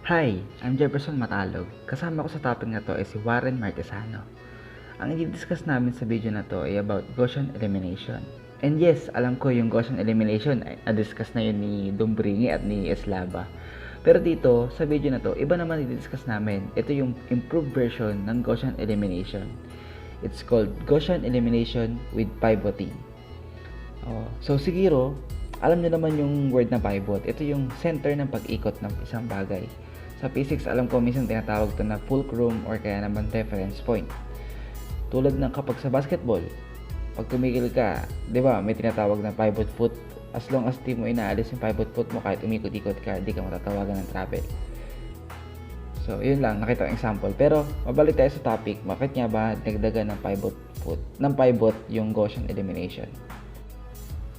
Hi, I'm Jefferson Matalog. Kasama ko sa topic na to ay si Warren MARTIZANO. Ang i-discuss namin sa video na to ay about Gaussian elimination. And yes, alam ko yung Gaussian elimination ay na-discuss na yun ni Dumbringi at ni Eslava. Pero dito, sa video na to, iba naman i-discuss namin. Ito yung improved version ng Gaussian elimination. It's called Gaussian elimination with pivoting. So siguro, alam nyo naman yung word na pivot. Ito yung center ng pag-ikot ng isang bagay. Sa physics, alam ko minsan tinatawag ito na fulcrum or kaya naman reference point. Tulad ng kapag sa basketball, pag tumigil ka, di ba, may tinatawag na pivot foot. As long as di mo inaalis yung pivot foot mo, kahit umikot-ikot ka, di ka matatawagan ng travel. So, yun lang, nakita ko example. Pero, mabalik tayo sa topic. Bakit nga ba nagdagan ng pivot foot, ng pivot yung Gaussian elimination?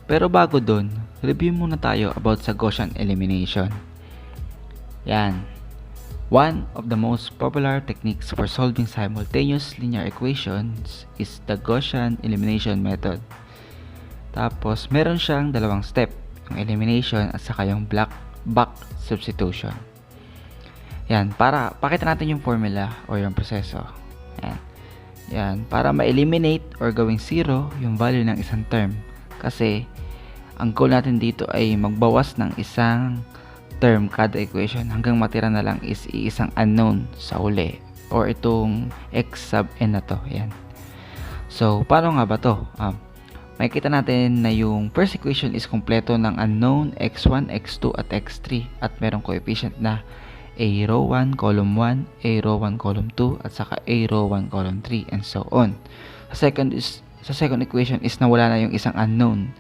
Pero bago dun, review muna tayo about sa Gaussian elimination. Yan. One of the most popular techniques for solving simultaneous linear equations is the Gaussian elimination method. Tapos, meron siyang dalawang step, yung elimination at saka yung back substitution. Yan, para pakita natin yung formula or yung proseso. Yan, para ma-eliminate or gawing zero yung value ng isang term. Kasi, ang goal natin dito ay magbawas ng isang term kada equation hanggang matira na lang is isang unknown sa uli or itong x sub n na to. Yan. So, paano nga ba to? Makikita natin na yung first equation is kompleto ng unknown x1, x2 at x3 at merong coefficient na a row 1, column 1, a row 1, column 2 at saka a row 1, column 3 and so on. Sa second equation is nawala na yung isang unknown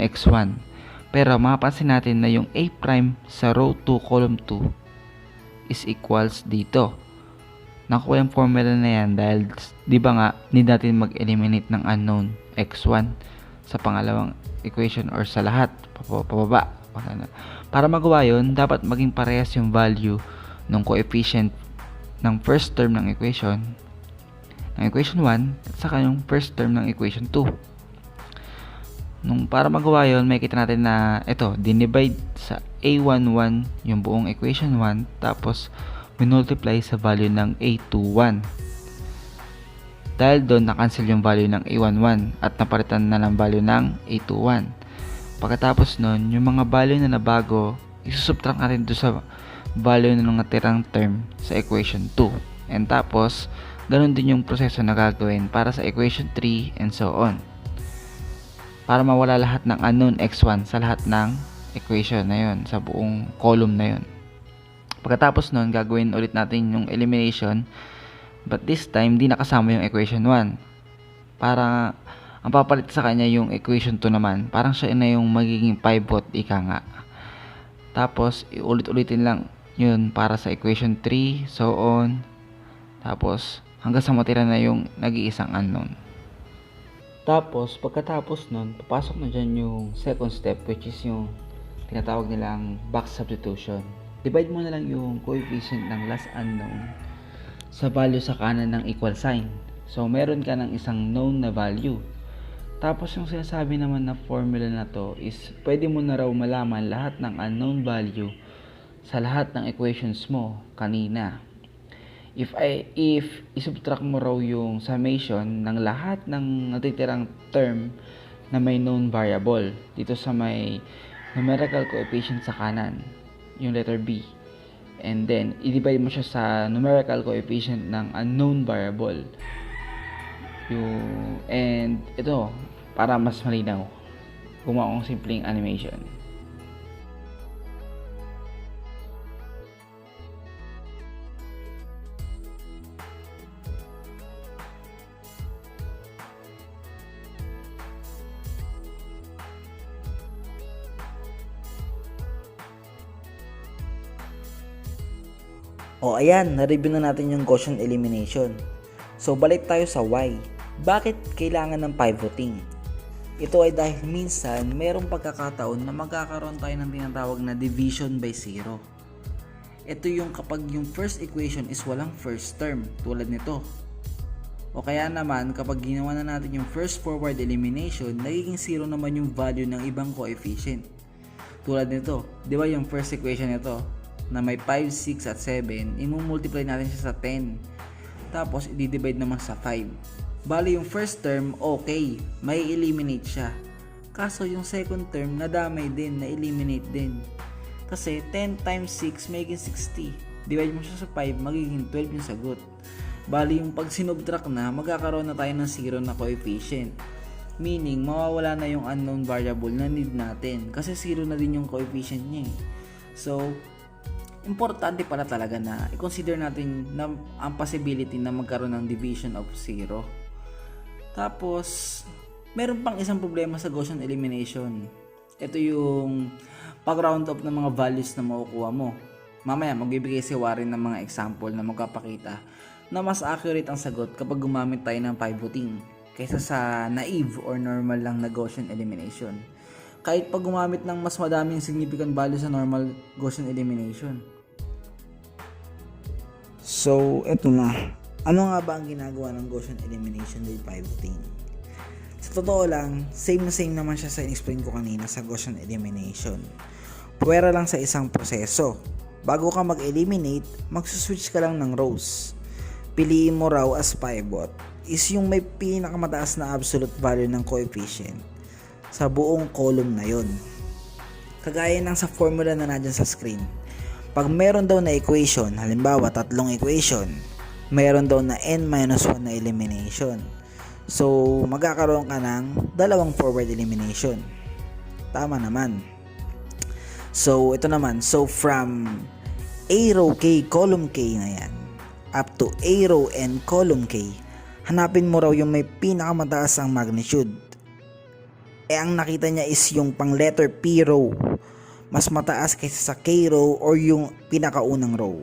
x1. Pero mapapansin natin na yung a prime sa row 2, column 2 is equals dito. Nakuha yung formula na yan dahil di ba nga need natin mag-eliminate ng unknown x1 sa pangalawang equation or sa lahat pababa. Para magawa yun, dapat maging parehas yung value ng coefficient ng first term ng equation 1 at saka yung first term ng equation 2. Para magawa yun, makikita natin na ito, dinivide sa a11 yung buong equation 1 tapos minultiply sa value ng a21. Dahil doon na-cancel yung value ng a11 at napalitan na ng value ng a21. Pagkatapos nun, yung mga value na nabago, isusubtract natin doon sa value ng natirang term sa equation 2. And tapos, ganun din yung proseso na gagawin para sa equation 3 and so on. Para mawala lahat ng unknown x1 sa lahat ng equation na yun, sa buong column na yun. Pagkatapos nun, gagawin ulit natin yung elimination, but this time, di nakasama yung equation 1. Para ang papalit sa kanya yung equation 2 naman, parang siya na yung magiging pivot, ika nga. Tapos, iulit-ulitin lang yun para sa equation 3, so on. Tapos, hanggang sa matira na yung nag-iisang unknown. Tapos, pagkatapos nun, papasok na dyan yung second step, which is yung tinatawag nilang back substitution. Divide mo na lang yung coefficient ng last unknown sa value sa kanan ng equal sign. So, meron ka ng isang known na value. Tapos, yung sinasabi naman na formula na to is, pwede mo na raw malaman lahat ng unknown value sa lahat ng equations mo kanina. If isubtract mo raw yung summation ng lahat ng natitirang term na may known variable dito sa may numerical coefficient sa kanan, yung letter B, and then i-divide mo siya sa numerical coefficient ng unknown variable and ito, para mas malinaw, gumawa akong simpleng animation. O ayan, na-review na natin yung Gaussian elimination. So balik tayo sa why. Bakit kailangan ng pivoting? Ito ay dahil minsan mayroong pagkakataon na magkakaroon tayo ng tinatawag na division by zero. Ito yung kapag yung first equation is walang first term, tulad nito. O kaya naman kapag ginawa na natin yung first forward elimination, nagiging zero naman yung value ng ibang coefficient. Tulad nito, di ba yung first equation nito? na may 5, 6, at 7, i-multiply natin siya sa 10. Tapos, i-divide naman sa 5. Bali, yung first term, okay, may eliminate siya. Kaso, yung second term, nadamay din, na-eliminate din. Kasi, 10 times 6, magiging 60. Divide mo siya sa 5, magiging 12 yung sagot. Bali, yung pag sinubtract na, magkakaroon na tayo ng 0 na coefficient. Meaning, mawawala na yung unknown variable na need natin. Kasi 0 na din yung coefficient niya. So, importante pala talaga na i-consider natin na ang possibility na magkaroon ng division of 0. Tapos, meron pang isang problema sa Gaussian elimination. Ito yung pag-round up ng mga values na makukuha mo. Mamaya, magbibigay si Warren ng mga example na magpapakita na mas accurate ang sagot kapag gumamit tayo ng pivoting kaysa sa naive or normal lang na Gaussian elimination. Kahit pag gumamit ng mas madaming significant value sa normal Gaussian elimination. So, eto na. Ano nga ba ang ginagawa ng Gaussian elimination with pivoting? Sa totoo lang, same na same naman siya sa in-explain ko kanina sa Gaussian elimination. Puwera lang sa isang proseso. Bago ka mag-eliminate, magsuswitch ka lang ng rows. Piliin mo raw as pivot is yung may pinakamataas na absolute value ng coefficient sa buong column na yon. Kagaya ng sa formula na nandyan sa screen. Pag meron daw na equation, halimbawa 3 equation, meron daw na n-1 na elimination. So, magkakaroon ka ng 2 forward elimination. Tama naman. So, ito naman. So, from A row K, column K na yan, up to A row N, column K, hanapin mo raw yung may pinakamataas ang magnitude. Ang nakita niya is yung pang letter P row. Mas mataas kaysa sa K row or yung pinakaunang row.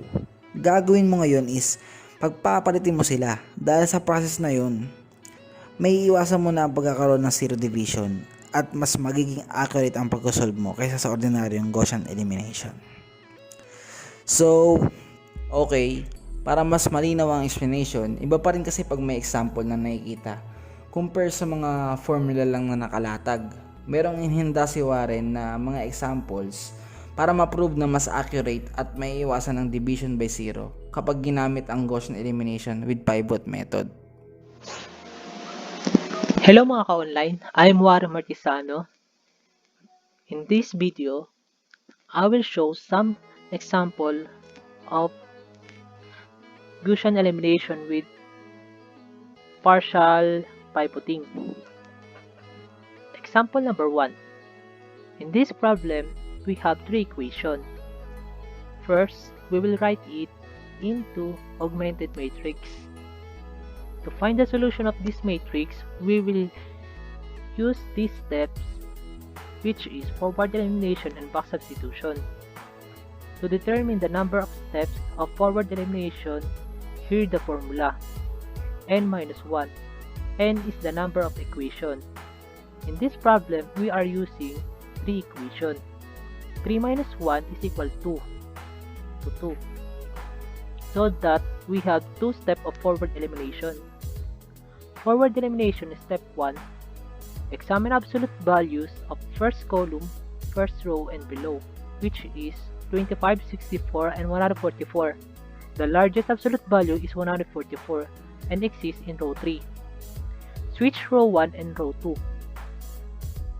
Gagawin mo ngayon is pagpapalitin mo sila. Dahil sa process na yun, may iwasan mo na ang pagkakaroon ng zero division at mas magiging accurate ang pag-solve mo kaysa sa ordinaryong Gaussian elimination. So, okay. Para mas malinaw ang explanation, iba pa rin kasi pag may example na nakikita compare sa mga formula lang na nakalatag. Merong inhinda si Warren na mga examples para ma-prove na mas accurate at may iwasan ng division by zero kapag ginamit ang Gaussian elimination with pivot method. Hello mga ka-online, I'm Warren MARTIZANO. In this video, I will show some example of Gaussian elimination with partial pivoting. Example number 1. In this problem, we have 3 equations. First, we will write it into augmented matrix. To find the solution of this matrix, we will use these steps, which is forward elimination and back substitution. To determine the number of steps of forward elimination, here the formula, n-1. N is the number of equation. In this problem, we are using 3 equations. 3 minus 1 is equal to 2. So that we have 2 steps of forward elimination. Forward elimination is step 1. Examine absolute values of first column, first row, and below, which is 25, 64, and 144. The largest absolute value is 144 and exists in row 3. Switch row 1 and row 2.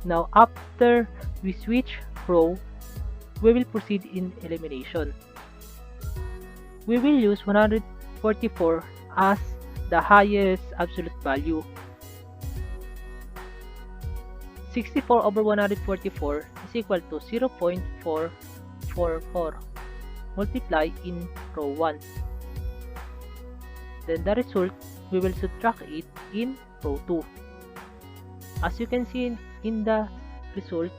Now after we switch row, we will proceed in elimination. We will use 144 as the highest absolute value. 64 over 144 is equal to 0.444. Multiply in row 1. Then the result, we will subtract it in row 2. As you can see in the result,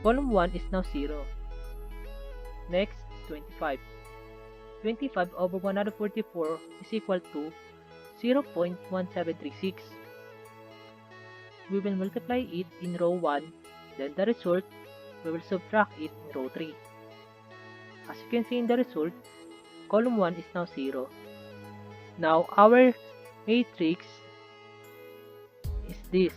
column 1 is now 0. Next, 25. 25 over 144 is equal to 0.1736. We will multiply it in row 1, then the result, we will subtract it in row 3. As you can see in the result, column 1 is now 0. Now our matrix is this.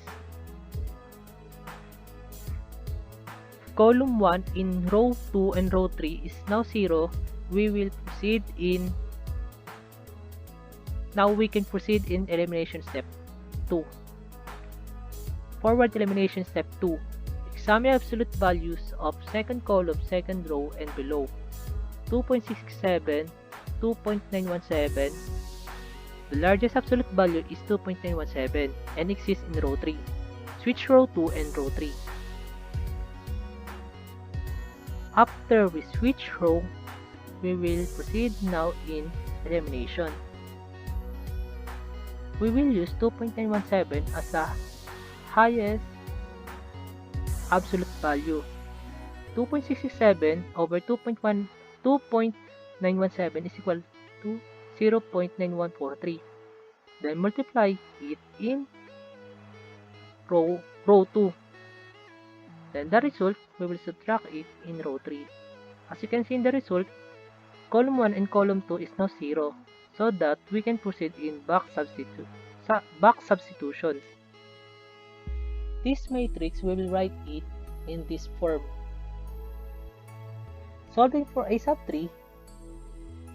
column 1 in row 2 and row 3 is now 0, we will proceed in now we can proceed in elimination step 2. Forward elimination step 2. Examine absolute values of second column, second row, and below. 2.667, 2.917. The largest absolute value is 2.917 and exists in row 3. Switch row 2 and row 3. After we switch row, we will proceed now in elimination. We will use 2.917 as the highest absolute value. 2.67 over 2.917 is equal to 0.9143. Then multiply it in row 2. Then the result, we will subtract it in row 3. As you can see in the result, column 1 and column 2 is now 0, so that we can proceed in back substitution. This matrix, we will write it in this form. Solving for a sub 3,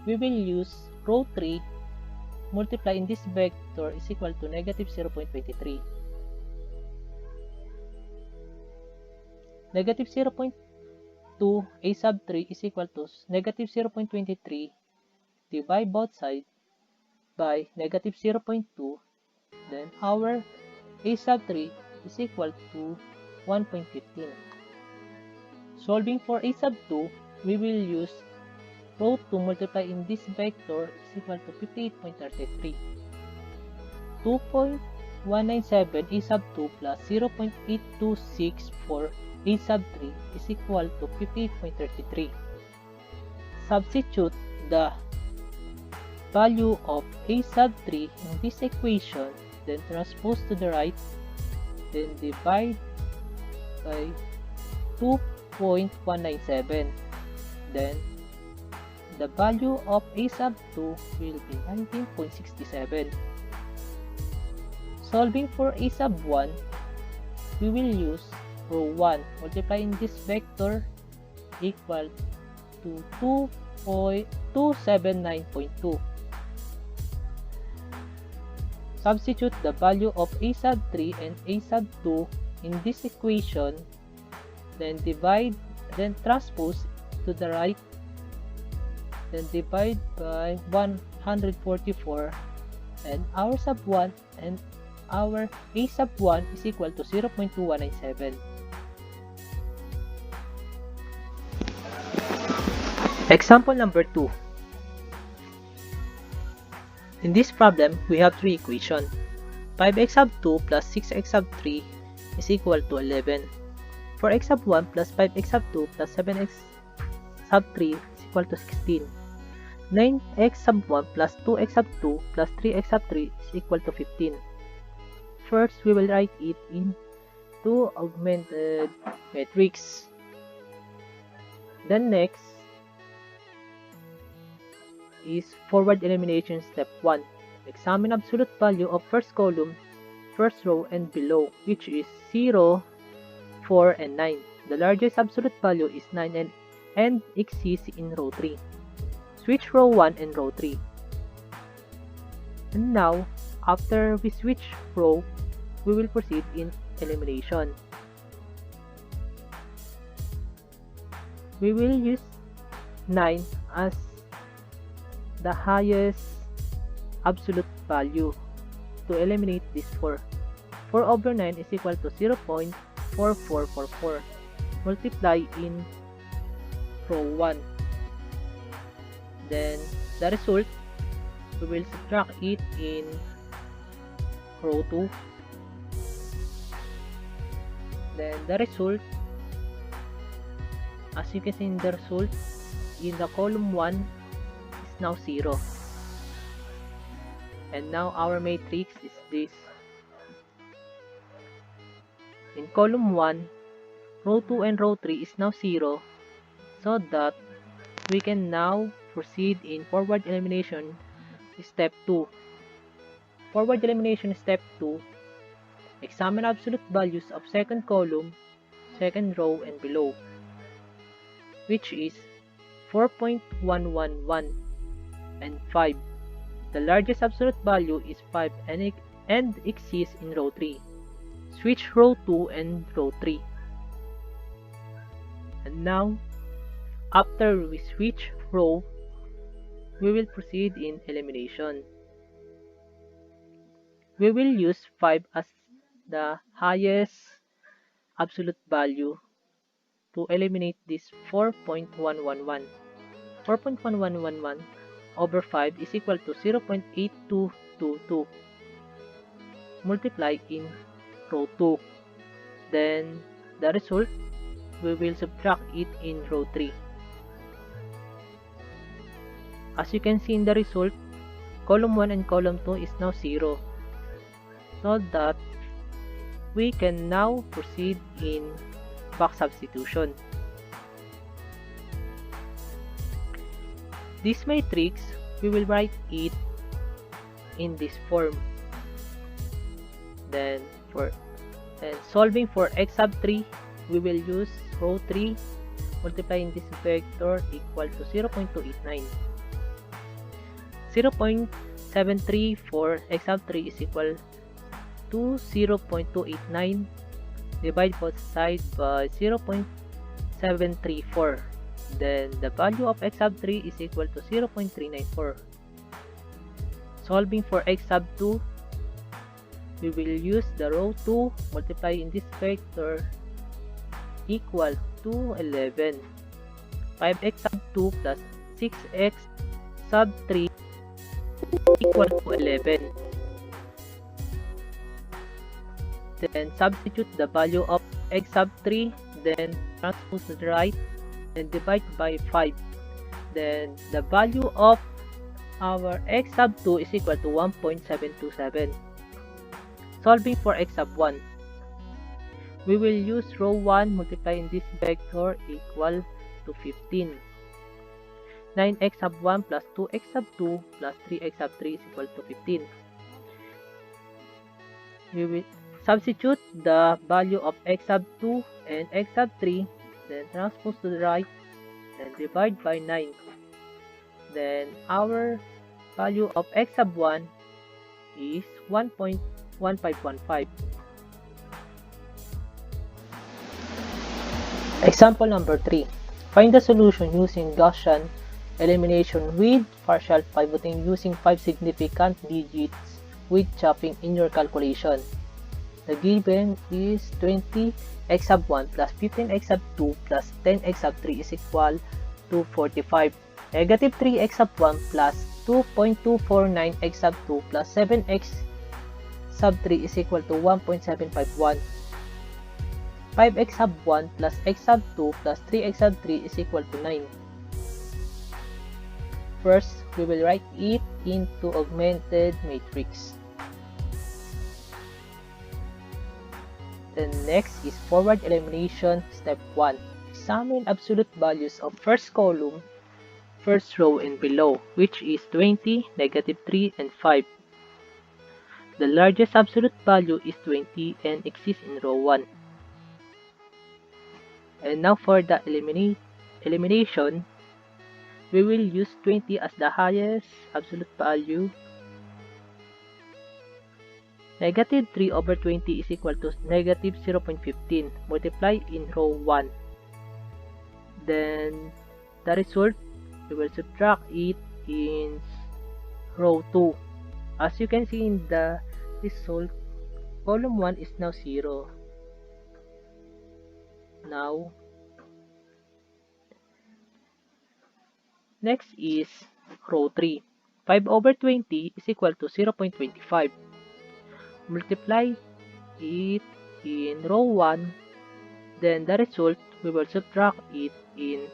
we will use row 3 multiply in this vector is equal to negative 0.23. Negative 0.2 a sub 3 is equal to negative 0.23. Divide both sides by negative 0.2. Then our a sub 3 is equal to 1.15. Solving for a sub 2, we will use row 2 multiply in this vector is equal to 58.33. 2.197 a sub 2 plus 0.8264 a sub 3 is equal to 58.33. Substitute the value of a sub 3 in this equation, then transpose to the right, then divide by 2.197. Then the value of a sub 2 will be 19.67. Solving for a sub 1, we will use row 1 multiply in this vector equal to 279.2. Substitute the value of a sub 3 and a sub 2 in this equation, then divide, then transpose to the right, then divide by 144, and our sub 1 and our a sub 1 is equal to 0.2197. Example number 2. In this problem, we have three equations. 5x sub 2 plus 6x sub 3 is equal to 11. 4x sub 1 plus 5x sub 2 plus 7x sub 3 is equal to 16. 9x sub 1 plus 2x sub 2 plus 3x sub 3 is equal to 15. First, we will write it in two augmented matrix. Then next is forward elimination step 1. Examine absolute value of first column, first row, and below, which is 0, 4, and 9. The largest absolute value is 9 and exists in row 3. Switch row 1 and row 3. And now, after we switch row, we will proceed in elimination. We will use 9 as the highest absolute value to eliminate this 4. 4 over 9 is equal to 0.4444. Multiply in row 1. Then the result, we will subtract it in row 2. Then the result, as you can see in the result, in the column 1 is now 0. And now our matrix is this. In column 1, row 2 and row 3 is now 0, so that we can now proceed in forward elimination step 2. Forward elimination step 2. Examine absolute values of second column, second row, and below. which is 4.111 and 5. The largest absolute value is 5 and exists in row 3. Switch row 2 and row 3. And now, after we switch row, we will proceed in elimination. We will use 5 as the highest absolute value to eliminate this 4.111. 4.1111 over 5 is equal to 0.8222 multiply in row 2. Then the result, we will subtract it in row 3. As you can see in the result, column 1 and column 2 is now 0. So that we can now proceed in back substitution. This matrix, we will write it in this form. Then solving for x sub 3, we will use row 3 multiplying this vector equal to 0.289. 0.73 for x sub 3 is equal to 0.289. Divide both sides by 0.734. Then the value of x sub 3 is equal to 0.394. Solving for x sub 2, we will use the row 2 multiply in this vector equal to 11. 5x sub 2 plus 6x sub 3 equal to 11. Then substitute the value of x sub 3, then transpose to the right, and divide by 5. Then the value of our x sub 2 is equal to 1.727. Solving for x sub 1, we will use row 1 multiply in this vector equal to 15. 9x sub 1 plus 2x sub 2 plus 3x sub 3 is equal to 15. We will substitute the value of x sub 2 and x sub 3, then transpose to the right, and divide by 9. Then our value of x sub 1 is 1.1515. Example number 3. Find the solution using Gaussian elimination with partial pivoting using 5 significant digits with chopping in your calculation. The given is 20x sub 1 plus 15x sub 2 plus 10x sub 3 is equal to 45. Negative 3x sub 1 plus 2.249x sub 2 plus 7x sub 3 is equal to 1.751. 5x sub 1 plus x sub 2 plus 3x sub 3 is equal to 9. First, we will write it into augmented matrix. Then next is forward elimination step 1. Examine absolute values of first column, first row and below, which is 20, negative 3, and 5. The largest absolute value is 20 and exists in row 1. And now for the elimination, we will use 20 as the highest absolute value. Negative 3 over 20 is equal to negative 0.15 multiply in row 1. Then the result, we will subtract it in row 2. As you can see in the result, column 1 is now 0. Now, next is row 3. 5 over 20 is equal to 0.25. Multiply it in row 1. Then the result, we will subtract it in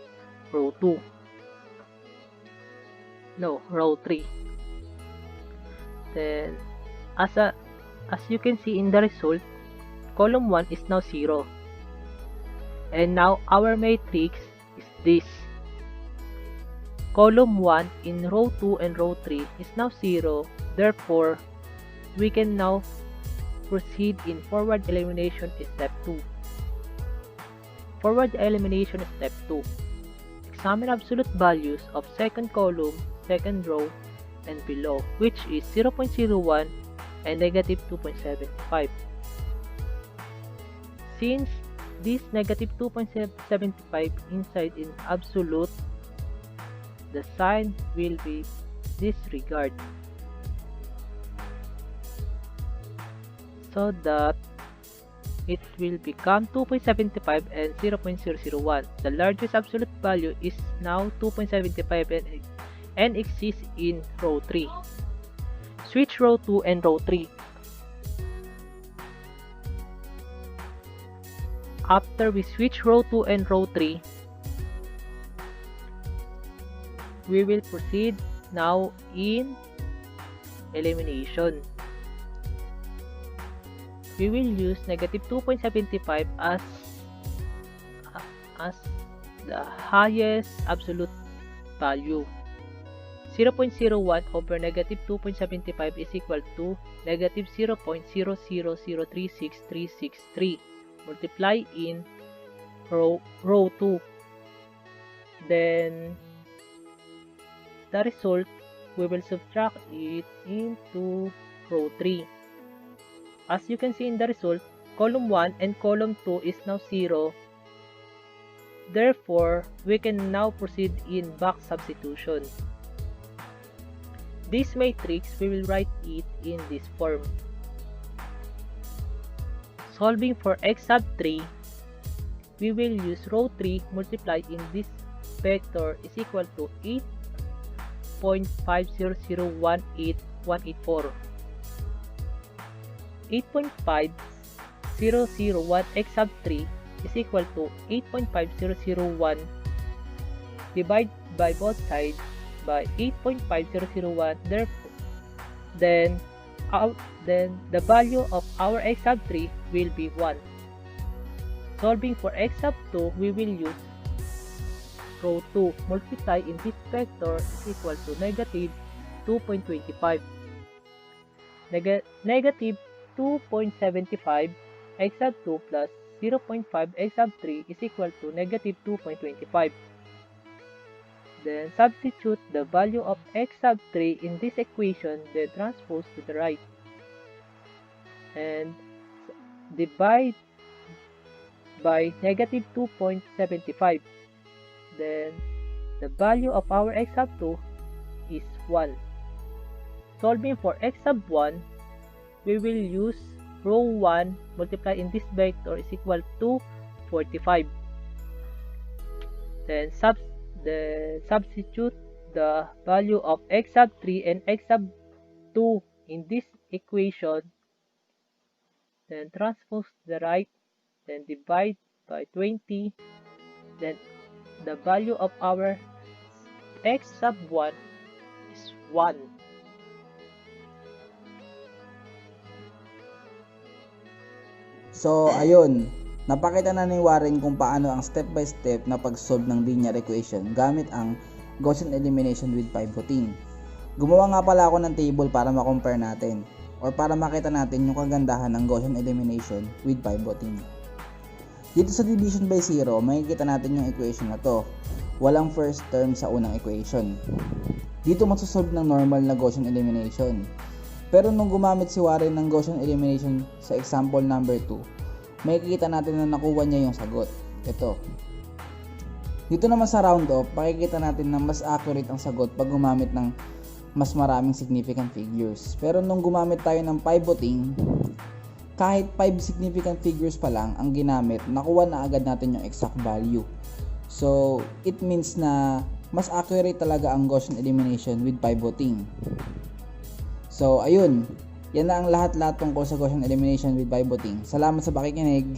row 2. No, row 3. Then, as you can see in the result, column 1 is now 0. And now our matrix is this. Column 1 in row 2 and row 3 is now 0. Therefore, we can now proceed in forward elimination step 2. Forward elimination step 2. examine absolute values of second column, second row, and below, which is 0.01 and negative 2.75. Since this negative 2.75 inside in absolute, the sign will be disregard, so that it will become 2.75 and 0.001. The largest absolute value is now 2.75 and exists in row 3. Switch row 2 and row 3. After we switch row 2 and row 3, we will proceed now in elimination. We will use negative 2.75 as the highest absolute value. 0.01 over negative 2.75 is equal to negative 0.000366363 multiply in row 2. Then the result, we will subtract it into row 3. As you can see in the result, column 1 and column 2 is now 0. Therefore, we can now proceed in back substitution. This matrix, we will write it in this form. Solving for x sub 3, we will use row 3 multiplied in this vector is equal to 8.50018184. 8.5001 x sub 3 is equal to 8.5001 divided by both sides by 8.5001. Therefore, then the value of our x sub 3 will be 1. Solving for x sub 2, we will use row 2 multiply in this vector is equal to negative 2.25. Negative 2.75 x sub 2 plus 0.5 x sub 3 is equal to negative 2.25. Then substitute the value of x sub 3 in this equation, then transpose to the right. And divide by negative 2.75. Then the value of our x sub 2 is 1. Solving for x sub 1, we will use row 1 multiply in this vector is equal to 45. Then substitute the value of x sub 3 and x sub 2 in this equation, then transpose the right, then divide by 20. Then the value of our x sub 1 is 1. So, ayun. Napakita na ni Warren kung paano ang step-by-step na pag-solve ng linear equation gamit ang Gaussian elimination with pivoting. Gumawa nga pala ako ng table para ma-compare natin or para makita natin yung kagandahan ng Gaussian elimination with pivoting. Dito sa division by zero, makikita natin yung equation na to. Walang first term sa unang equation. Dito masosolve ng normal na Gaussian elimination. Pero nung gumamit si Warren ng Gaussian elimination sa example number 2, makikita natin na nakuha niya yung sagot. Ito. Dito naman sa round off, makikita natin na mas accurate ang sagot pag gumamit ng mas maraming significant figures. Pero nung gumamit tayo ng pivoting, kahit 5 significant figures pa lang ang ginamit, nakuha na agad natin yung exact value. So, it means na mas accurate talaga ang Gaussian elimination with pivoting. So, ayun. Yan na ang lahat-lahat tungkol sa Gaussian elimination with pivoting. Salamat sa pakikinig.